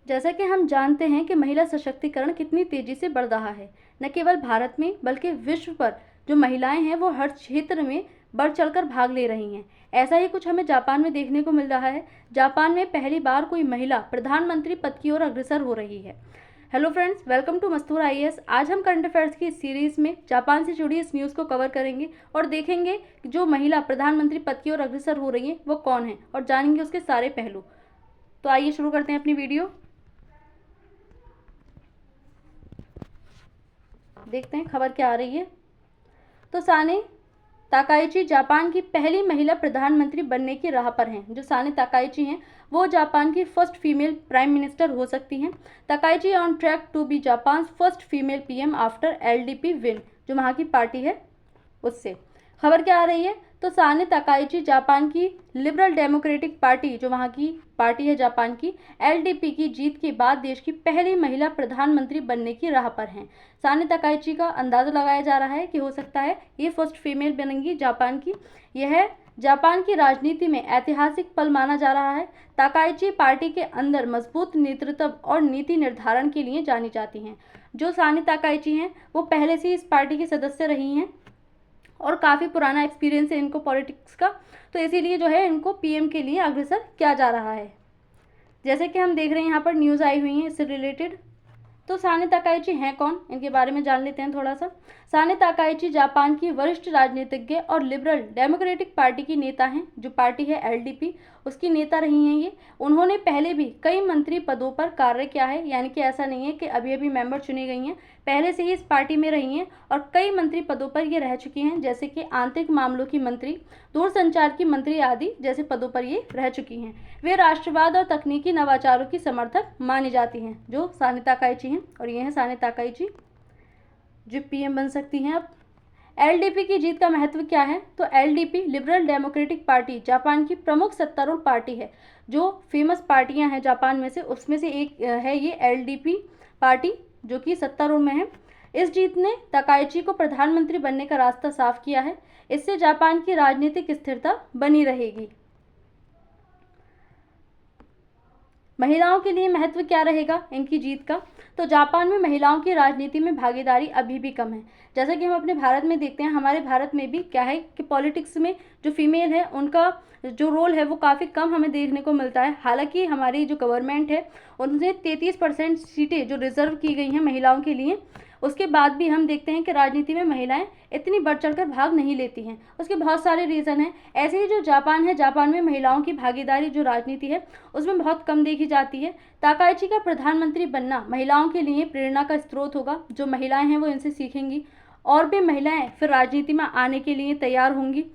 जैसा कि हम जानते हैं कि महिला सशक्तिकरण कितनी तेजी से बढ़ रहा है, न केवल भारत में बल्कि विश्व पर जो महिलाएं हैं वो हर क्षेत्र में बढ़ चढ़कर भाग ले रही हैं। ऐसा ही कुछ हमें जापान में देखने को मिल रहा है। जापान में पहली बार कोई महिला प्रधानमंत्री पद की ओर अग्रसर हो रही है। Hello friends, welcome to Mastur IAS. आज हम करंट अफेयर्स की इस सीरीज में जापान से जुड़ी इस न्यूज़ को कवर करेंगे और देखेंगे कि जो महिला प्रधानमंत्री पद की ओर अग्रसर हो रही है वो कौन है और जानेंगे उसके सारे पहलू। तो आइए शुरू करते हैं अपनी वीडियो। देखते हैं खबर क्या आ रही है। तो साने ताकाइची जापान की पहली महिला प्रधानमंत्री बनने की राह पर हैं। जो साने ताकाइची हैं वो जापान की फर्स्ट फीमेल प्राइम मिनिस्टर हो सकती हैं। Takaichi on track to be Japan first female PM after LDP win, जो वहाँ की पार्टी है उससे। खबर क्या आ रही है, तो साने ताकाइची जापान की लिबरल डेमोक्रेटिक पार्टी, जो वहाँ की पार्टी है जापान की, एलडीपी की जीत के बाद देश की पहली महिला प्रधानमंत्री बनने की राह पर हैं। साने ताकाइची का अंदाजा लगाया जा रहा है कि हो सकता है ये फर्स्ट फीमेल बनेंगी जापान की। यह जापान की राजनीति में ऐतिहासिक पल माना जा रहा है। ताकाइची पार्टी के अंदर मजबूत नेतृत्व और नीति निर्धारण के लिए जानी जाती हैं। जो साने ताकाइची हैं वो पहले से इस पार्टी की सदस्य रही हैं और काफ़ी पुराना एक्सपीरियंस है इनको पॉलिटिक्स का, तो इसीलिए जो है इनको पीएम के लिए अग्रसर किया जा रहा है। जैसे कि हम देख रहे हैं यहाँ पर न्यूज़ आई हुई है इससे रिलेटेड। तो साने ताकाइची हैं कौन, इनके बारे में जान लेते हैं थोड़ा सा। साने ताकाइची जापान की वरिष्ठ राजनीतिज्ञ और लिबरल डेमोक्रेटिक पार्टी की नेता हैं। जो पार्टी है एलडीपी, उसकी नेता रही हैं ये। उन्होंने पहले भी कई मंत्री पदों पर कार्य किया है, यानी कि ऐसा नहीं है कि अभी अभी मेंबर चुनी गई हैं, पहले से ही इस पार्टी में रही हैं और कई मंत्री पदों पर ये रह चुकी हैं, जैसे कि आंतरिक मामलों की मंत्री, दूरसंचार की मंत्री आदि जैसे पदों पर ये रह चुकी हैं। वे राष्ट्रवाद और तकनीकी नवाचारों की समर्थक मानी जाती हैं, जो साने ताकाइची हैं। और ये हैं साने ताकाइची जो पीएम बन सकती हैं अब। एलडीपी की जीत का महत्व क्या है, तो LDP liberal democratic party Japan की प्रमुख सत्तारूढ़ पार्टी है। जो फेमस पार्टियां हैं जापान में से उसमें से एक है ये एलडीपी पार्टी, जो कि सत्तारूढ़ में है। इस जीत ने ताकाइची को प्रधानमंत्री बनने का रास्ता साफ किया है। इससे जापान की राजनीतिक स्थिरता बनी रहेगी। महिलाओं के लिए महत्व क्या रहेगा इनकी जीत का, तो जापान में महिलाओं की राजनीति में भागीदारी अभी भी कम है। जैसा कि हम अपने भारत में देखते हैं, हमारे भारत में भी क्या है कि पॉलिटिक्स में जो फीमेल है उनका जो रोल है वो काफ़ी कम हमें देखने को मिलता है। हालांकि हमारी जो गवर्नमेंट है उनसे 33% सीटें जो रिजर्व की गई हैं महिलाओं के लिए, उसके बाद भी हम देखते हैं कि राजनीति में महिलाएं इतनी बढ़ चढ़कर भाग नहीं लेती हैं। उसके बहुत सारे रीज़न हैं। ऐसे ही जो जापान है, जापान में महिलाओं की भागीदारी जो राजनीति है उसमें बहुत कम देखी जाती है। ताकाइची का प्रधानमंत्री बनना महिलाओं के लिए प्रेरणा का स्रोत होगा। जो महिलाएं हैं वो इनसे सीखेंगी और भी महिलाएं फिर राजनीति में आने के लिए तैयार होंगी।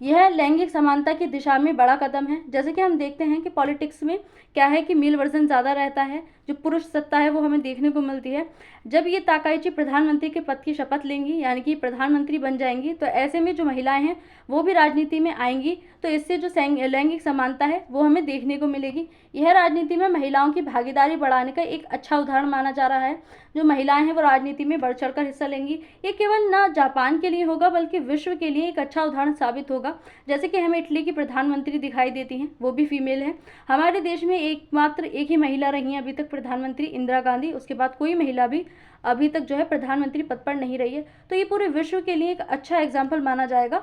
यह लैंगिक समानता की दिशा में बड़ा कदम है। जैसे कि हम देखते हैं कि पॉलिटिक्स में क्या है कि मेल वर्जन ज़्यादा रहता है, जो पुरुष सत्ता है वो हमें देखने को मिलती है। जब ये ताकाइची प्रधानमंत्री के पद की शपथ लेंगी, यानी कि प्रधानमंत्री बन जाएंगी, तो ऐसे में जो महिलाएं हैं वो भी राजनीति में आएंगी, तो इससे जो लैंगिक समानता है वो हमें देखने को मिलेगी। यह राजनीति में महिलाओं की भागीदारी बढ़ाने का एक अच्छा उदाहरण माना जा रहा है। जो महिलाएं हैं वो राजनीति में बढ़ चढ़कर हिस्सा लेंगी। ये केवल न जापान के लिए होगा बल्कि विश्व के लिए एक अच्छा उदाहरण साबित होगा। जैसे कि हमें इटली की प्रधानमंत्री दिखाई देती हैं, वो भी फीमेल है। हमारे देश में एकमात्र एक ही महिला रही हैं अभी तक प्रधानमंत्री, इंदिरा गांधी। उसके बाद कोई महिला भी अभी तक जो है प्रधानमंत्री पद पर नहीं रही है। तो ये पूरे विश्व के लिए एक अच्छा एग्जाम्पल माना जाएगा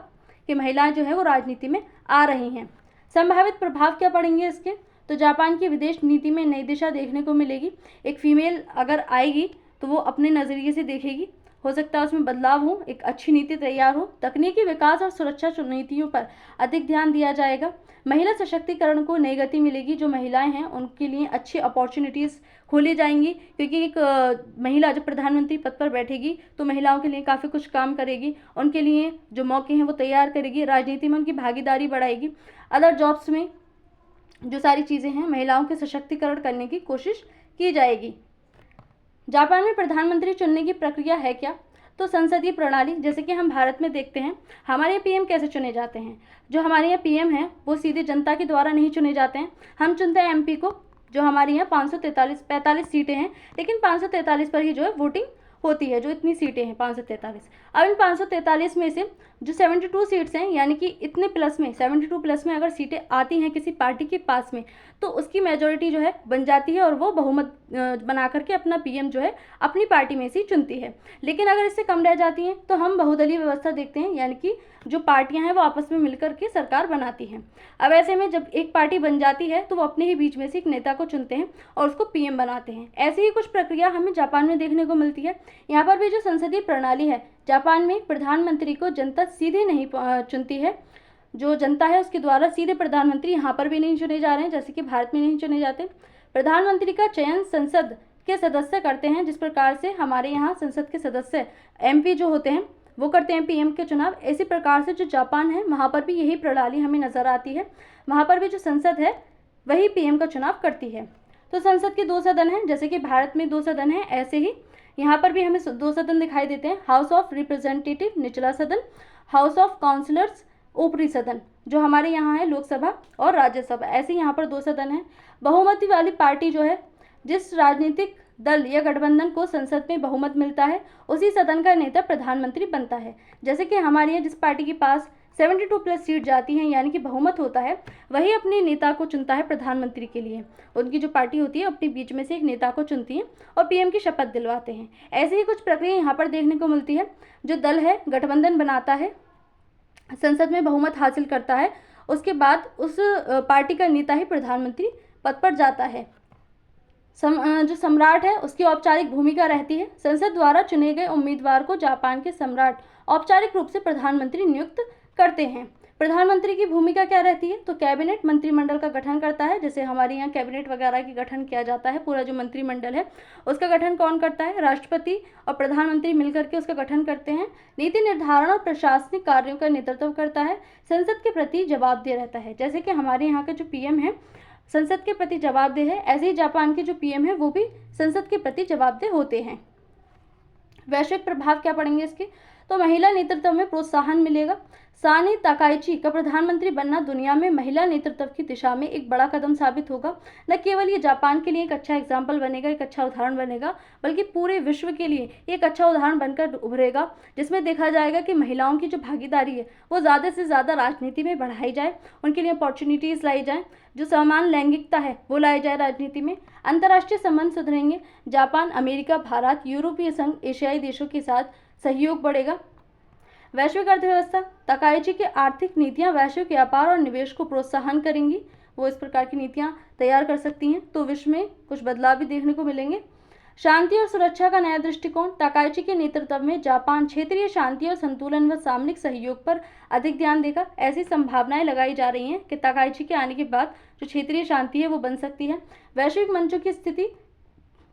कि महिलाएं जो है वो राजनीति में आ रही हैं। संभावित प्रभाव क्या पड़ेंगे इसके, तो जापान की विदेश नीति में नई दिशा देखने को मिलेगी। एक फीमेल अगर आएगी तो वो अपने नज़रिए से देखेगी, हो सकता है उसमें बदलाव हो, एक अच्छी नीति तैयार हो। तकनीकी विकास और सुरक्षा नीतियों पर अधिक ध्यान दिया जाएगा। महिला सशक्तिकरण को नई गति मिलेगी। जो महिलाएं हैं उनके लिए अच्छी अपॉर्चुनिटीज़ खोली जाएंगी, क्योंकि एक महिला जब प्रधानमंत्री पद पर बैठेगी तो महिलाओं के लिए काफ़ी कुछ काम करेगी, उनके लिए जो मौके हैं वो तैयार करेगी, राजनीति में उनकी भागीदारी बढ़ाएगी। अदर जॉब्स में जो सारी चीज़ें हैं महिलाओं के सशक्तिकरण करने की कोशिश की जाएगी। जापान में प्रधानमंत्री चुनने की प्रक्रिया है क्या, तो संसदीय प्रणाली, जैसे कि हम भारत में देखते हैं हमारे पीएम कैसे चुने जाते हैं। जो हमारे यहाँ पीएम हैं वो सीधे जनता के द्वारा नहीं चुने जाते हैं। हम चुनते हैं एमपी को। जो हमारे यहाँ 543 45 सीटें हैं, लेकिन 543 पर ही जो है वोटिंग होती है, जो इतनी सीटें हैं 543। अब इन 543 में से जो 72 सीट्स हैं, यानी कि इतने प्लस में 72 प्लस में अगर सीटें आती हैं किसी पार्टी के पास में, तो उसकी मेजोरिटी जो है बन जाती है और वो बहुमत बना करके अपना पीएम जो है अपनी पार्टी में से चुनती है। लेकिन अगर इससे कम रह जाती हैं तो हम बहुदलीय व्यवस्था देखते हैं, यानी कि जो पार्टियां हैं वो आपस में मिलकर के सरकार बनाती हैं। अब ऐसे में जब एक पार्टी बन जाती है तो वो अपने ही बीच में से एक नेता को चुनते हैं और उसको पीएम बनाते हैं। ऐसी ही कुछ प्रक्रिया हमें जापान में देखने को मिलती है। यहाँ पर भी जो संसदीय प्रणाली है, जापान में प्रधानमंत्री को जनता सीधे नहीं चुनती है, जो जनता है उसके द्वारा सीधे प्रधानमंत्री यहाँ पर भी नहीं चुने जा रहे हैं, जैसे कि भारत में नहीं चुने जाते। प्रधानमंत्री का चयन संसद के सदस्य करते हैं, जिस प्रकार से हमारे यहाँ संसद के सदस्य एमपी जो होते हैं वो करते हैं पीएम के चुनाव। इसी प्रकार से जो जापान है वहाँ पर भी यही प्रणाली हमें नजर आती है। वहाँ पर भी जो संसद है वही पीएम का चुनाव करती है। तो संसद के 2 सदन हैं, जैसे कि भारत में 2 सदन हैं, ऐसे ही यहाँ पर भी हमें 2 सदन दिखाई देते हैं। हाउस ऑफ रिप्रेजेंटेटिव निचला सदन, हाउस ऑफ काउंसिलर्स ऊपरी सदन, जो हमारे यहाँ है लोकसभा और राज्यसभा। ऐसे यहाँ पर 2 सदन हैं। बहुमत वाली पार्टी जो है, जिस राजनीतिक दल या गठबंधन को संसद में बहुमत मिलता है, उसी सदन का नेता प्रधानमंत्री बनता है। जैसे कि हमारे यहाँ जिस पार्टी के पास 72 प्लस सीट जाती हैं, यानी कि बहुमत होता है, वही अपने नेता को चुनता है प्रधानमंत्री के लिए। उनकी जो पार्टी होती है अपने बीच में से एक नेता को चुनती है और पीएम की शपथ दिलवाते हैं। ऐसी ही कुछ प्रक्रिया यहाँ पर देखने को मिलती है। जो दल है गठबंधन बनाता है, संसद में बहुमत हासिल करता है, उसके बाद उस पार्टी का नेता ही प्रधानमंत्री पद पर जाता है। जो सम्राट है उसकी औपचारिक भूमिका रहती है। संसद द्वारा चुने गए उम्मीदवार को जापान के सम्राट औपचारिक रूप से प्रधानमंत्री नियुक्त करते हैं। प्रधानमंत्री की भूमिका क्या रहती है? तो कैबिनेट मंत्रिमंडल का गठन करता है। जैसे हमारे यहाँ कैबिनेट वगैरह की गठन किया जाता है, पूरा जो मंत्रिमंडल है उसका गठन कौन करता है? राष्ट्रपति और प्रधानमंत्री मिलकर के उसका गठन करते हैं। नीति निर्धारण और प्रशासनिक कार्यों का नेतृत्व करता है। संसद के प्रति जवाबदेह रहता है। जैसे कि हमारे यहाँ का जो पीएम है संसद के प्रति जवाबदेह है, ऐसे ही जापान के जो पीएम है वो भी संसद के प्रति जवाबदेह होते हैं। वैश्विक प्रभाव क्या पड़ेंगे इसके? तो महिला नेतृत्व में प्रोत्साहन मिलेगा। सानी ताकाइची का प्रधानमंत्री बनना दुनिया में महिला नेतृत्व की दिशा में एक बड़ा कदम साबित होगा। न केवल ये जापान के लिए एक अच्छा एग्जाम्पल बनेगा, एक अच्छा उदाहरण बनेगा, बल्कि पूरे विश्व के लिए एक अच्छा उदाहरण बनकर उभरेगा, जिसमें देखा जाएगा कि महिलाओं की जो भागीदारी है वो ज़्यादा से ज़्यादा राजनीति में बढ़ाई जाए, उनके लिए अपॉर्चुनिटीज़ लाई जाए, जो समान लैंगिकता है वो लाई जाए राजनीति में। अंतर्राष्ट्रीय संबंध सुधरेंगे। जापान, अमेरिका, भारत, यूरोपीय संघ, एशियाई देशों के साथ सहयोग बढ़ेगा। वैश्विक अर्थव्यवस्था, ताकाइची की आर्थिक नीतियां वैश्विक व्यापार और निवेश को प्रोत्साहन करेंगी। वो इस प्रकार की नीतियां तैयार कर सकती हैं, तो विश्व में कुछ बदलाव भी देखने को मिलेंगे। शांति और सुरक्षा का नया दृष्टिकोण, ताकाइची के नेतृत्व में जापान क्षेत्रीय शांति और संतुलन व सामरिक सहयोग पर अधिक ध्यान देगा। ऐसी संभावनाएं लगाई जा रही हैं कि ताकाइची के आने के बाद जो क्षेत्रीय शांति है वो बन सकती है। वैश्विक मंचों की स्थिति,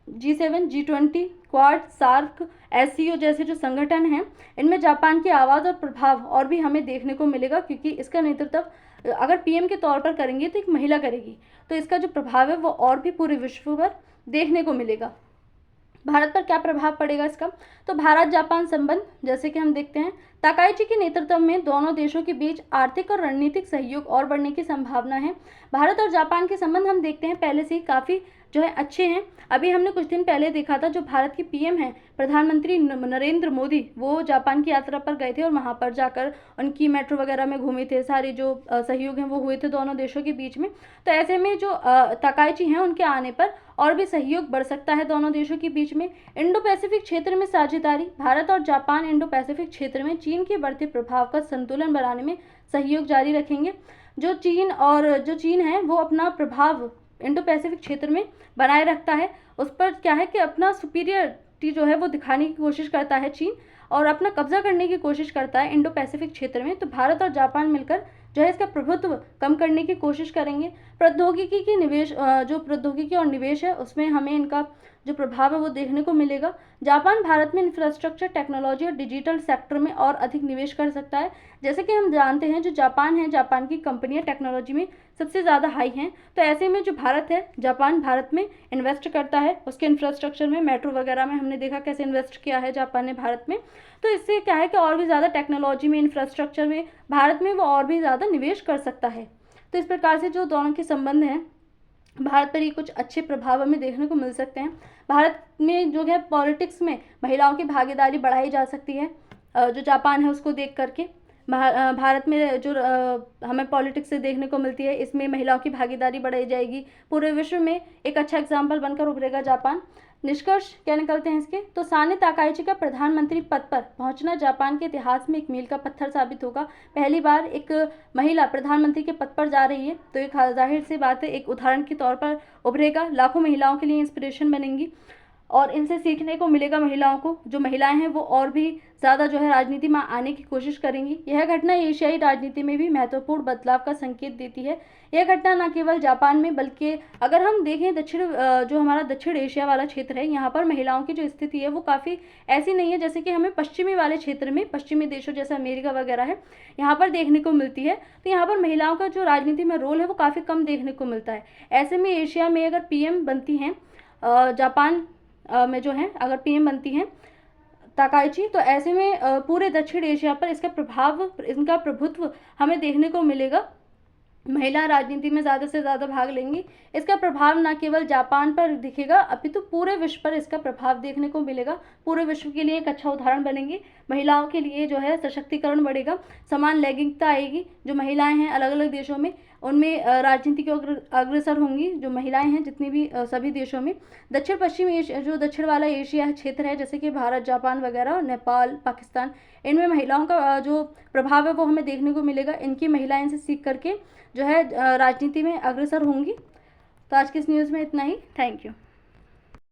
G7, G20, quad, SAARC, SCO जैसे जो संगठन हैं, इनमें जापान की आवाज़ और प्रभाव और भी हमें देखने को मिलेगा, क्योंकि इसका नेतृत्व अगर पीएम के तौर पर करेंगे तो एक महिला करेगी, तो इसका जो प्रभाव है वो और भी पूरे विश्व पर देखने को मिलेगा। भारत पर क्या प्रभाव पड़ेगा इसका? तो भारत जापान संबंध, जैसे कि हम देखते हैं ताकाइची के नेतृत्व में दोनों देशों के बीच आर्थिक और रणनीतिक सहयोग और बढ़ने की संभावना है। भारत और जापान के संबंध हम देखते हैं पहले से ही काफ़ी जो है अच्छे हैं। अभी हमने कुछ दिन पहले देखा था जो भारत के पीएम हैं प्रधानमंत्री नरेंद्र मोदी, वो जापान की यात्रा पर गए थे और वहाँ पर जाकर उनकी मेट्रो वगैरह में घूमे थे। सारे जो सहयोग हैं वो हुए थे दोनों देशों के बीच में। तो ऐसे में जो ताकाइची हैं उनके आने पर और भी सहयोग बढ़ सकता है दोनों देशों के बीच में। इंडो पैसिफिक क्षेत्र में साझेदारी, भारत और जापान इंडो पैसिफिक क्षेत्र में चीन के बढ़ते प्रभाव का संतुलन बनाने में सहयोग जारी रखेंगे। जो चीन है वो अपना प्रभाव इंडो पैसिफिक क्षेत्र में बनाए रखता है, उस पर क्या है कि अपना सुपीरियरिटी जो है वो दिखाने की कोशिश करता है चीन, और अपना कब्जा करने की कोशिश करता है इंडो पैसिफिक क्षेत्र में। तो भारत और जापान मिलकर जो है इसका प्रभुत्व कम करने की कोशिश करेंगे। प्रौद्योगिकी की निवेश, जो प्रौद्योगिकी और निवेश है उसमें हमें इनका जो प्रभाव है वो देखने को मिलेगा। जापान भारत में इंफ्रास्ट्रक्चर, टेक्नोलॉजी और डिजिटल सेक्टर में और अधिक निवेश कर सकता है। जैसे कि हम जानते हैं जो जापान है, जापान की कंपनियां टेक्नोलॉजी में सबसे ज़्यादा हाई हैं। तो ऐसे में जो भारत है, जापान भारत में इन्वेस्ट करता है, उसके इंफ्रास्ट्रक्चर में, मेट्रो वगैरह में हमने देखा कैसे इन्वेस्ट किया है जापान ने भारत में। तो इससे क्या है कि और भी ज़्यादा टेक्नोलॉजी में, इंफ्रास्ट्रक्चर में भारत में वो और भी ज़्यादा निवेश कर सकता है। तो इस प्रकार से जो दोनों के संबंध हैं भारत पर ये कुछ अच्छे प्रभाव हमें देखने को मिल सकते हैं। भारत में जो है पॉलिटिक्स में महिलाओं की भागीदारी बढ़ाई जा सकती है, जो जापान है उसको देख करके। भारत में जो हमें पॉलिटिक्स से देखने को मिलती है, इसमें महिलाओं की भागीदारी बढ़ाई जाएगी। पूरे विश्व में एक अच्छा एग्जाम्पल बनकर उभरेगा जापान। निष्कर्ष क्या निकलते हैं इसके? तो साने ताकाइची का प्रधानमंत्री पद पर पहुंचना जापान के इतिहास में एक मील का पत्थर साबित होगा। पहली बार एक महिला प्रधानमंत्री के पद पर जा रही है, तो एक जाहिर सी बात है, एक उदाहरण के तौर पर उभरेगा। लाखों महिलाओं के लिए इंस्पिरेशन बनेंगी और इनसे सीखने को मिलेगा महिलाओं को। जो महिलाएं हैं वो और भी ज़्यादा जो है राजनीति में आने की कोशिश करेंगी। यह घटना एशियाई राजनीति में भी महत्वपूर्ण बदलाव का संकेत देती है। यह घटना न केवल जापान में बल्कि अगर हम देखें जो हमारा दक्षिण एशिया वाला क्षेत्र है, यहाँ पर महिलाओं की जो स्थिति है वो काफ़ी ऐसी नहीं है जैसे कि हमें पश्चिमी वाले क्षेत्र में, पश्चिमी देशों जैसे अमेरिका वगैरह है, यहाँ पर देखने को मिलती है। तो यहाँ पर महिलाओं का जो राजनीति में रोल है वो काफ़ी कम देखने को मिलता है। ऐसे में एशिया में अगर पीएम बनती हैं जापान में जो है अगर पीएम बनती हैं ताकाइची, तो ऐसे में पूरे दक्षिण एशिया पर इसका प्रभाव, इनका प्रभुत्व हमें देखने को मिलेगा। महिला राजनीति में ज़्यादा से ज़्यादा भाग लेंगी। इसका प्रभाव न केवल जापान पर दिखेगा अपितु पूरे विश्व पर इसका प्रभाव देखने को मिलेगा। पूरे विश्व के लिए एक अच्छा उदाहरण बनेंगे। महिलाओं के लिए जो है सशक्तिकरण बढ़ेगा, समान लैंगिकता आएगी। जो महिलाएं हैं अलग अलग देशों में, उनमें राजनीति की अग्रसर होंगी जो महिलाएं हैं जितनी भी सभी देशों में। दक्षिण पश्चिम एशिया, जो दक्षिण वाला एशिया क्षेत्र है जैसे कि भारत, जापान वगैरह, नेपाल, पाकिस्तान, इनमें महिलाओं का जो प्रभाव है वो हमें देखने को मिलेगा। इनकी महिलाएं इनसे सीख करके जो है राजनीति में अग्रसर होंगी। तो आज की इस न्यूज़ में इतना ही। Thank you.